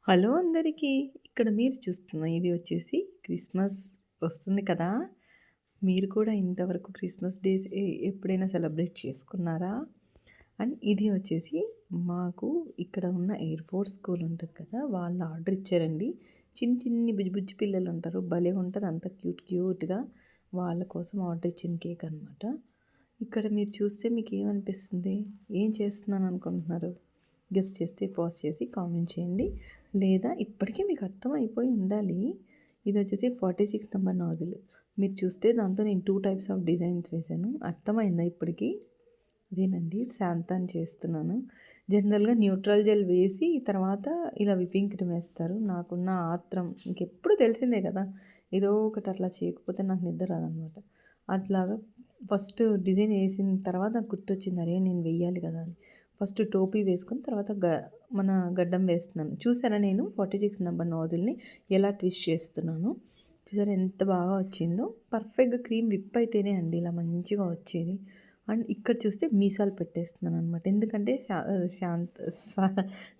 Hello అందరికీ. ఇక్కడ మీరు చూస్తున్న ఇది వచ్చేసి క్రిస్మస్ వస్తుంది కదా! మీరు కూడా ఇంతవరకు క్రిస్మస్ డేస్ ఎప్పుడైనా సెలబ్రేట్ చేసుకున్నారా? అండ్ ఇది వచ్చేసి మాకు ఇక్కడ ఉన్న ఎయిర్ ఫోర్స్ స్కూల్ ఉంటది కదా! వాళ్ళు ఆర్డర్ ఇచ్చారండి. చిన్ని బుజ్జి బుజ్జి పిల్లలు ఉంటారు. భలే ఉంటారు. అంత క్యూట్‌గా వాళ్ళ కోసం ఆర్డర్ ఇచ్చిన కేక్ అనమాట. ఇక్కడ మీరు చూస్తే మీకేమనిపిస్తుంది? ఏం చేస్తున్నాను అనుకుంటున్నారు? గెస్ చేస్తే పాజ్ చేసి కామెంట్ చేయండి. లేదా ఇప్పటికే మీకు అర్థమైపోయి ఉండాలి. ఇది వచ్చేసి 46 నంబర్ నాజిల్. మీరు చూస్తే దాంతో నేను 2 టైప్స్ ఆఫ్ డిజైన్స్ వేశాను. అర్థమైందా ఇప్పటికి? అదేనండి శాంతాని చేస్తున్నాను. జనరల్‌గా న్యూట్రల్ జెల్ వేసి తర్వాత ఇలా విప్పింగ్ క్రీమ్ వేస్తారు. నాకున్న ఆత్రం ఇంకెప్పుడు తెలిసిందే కదా! ఏదో ఒకటి అట్లా చేయకపోతే నాకు నిద్ర రాదనమాట. అట్లాగా ఫస్ట్ డిజైన్ ఏసిన తర్వాత నాకు గుర్తొచ్చింది. అరే! నేను వెయ్యాలి కదా అని. ఫస్ట్ టోపీ వేసుకొని తర్వాత మన గడ్డం వేస్తున్నాను. చూసారా నేను 46 నంబర్ నాజిల్‌ని ఎలా ట్విస్ట్ చేస్తున్నానో. చూసారా ఎంత బాగా వచ్చిందో. పర్ఫెక్ట్‌గా క్రీమ్ విప్ అయితేనే అండి ఇలా మంచిగా వచ్చేది. అండ్ ఇక్కడ చూస్తే మీసాలు పెట్టేస్తున్నాననమాట. ఎందుకంటే శాంత్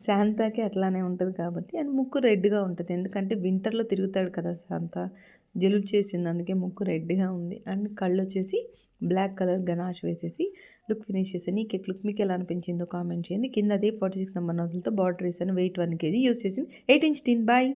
శాంతాకి అట్లానే ఉంటది కాబట్టి. అండ్ ముక్కు రెడ్‌గా ఉంటది. ఎందుకంటే వింటర్‌లో తిరుగుతాడు కదా శాంత. జలుబు చేసింది అందుకే ముక్కు రెడ్‌గా ఉంది. అండ్ కళ్ళొచ్చేసి బ్లాక్ కలర్ గనాష్ వేసేసి లుక్ ఫినిష్ చేశాను. ఈ కేక్ లుక్ మీకెలా అనిపించిందో కామెంట్ చేయండి. కింద అదే 46 నంబర్ నాజిల్‌తో బార్డర్ ఏసాను. వెయిట్ 1 కేజీ యూజ్ చేసింది 8 ఇంచ్ టిన్. బాయ్.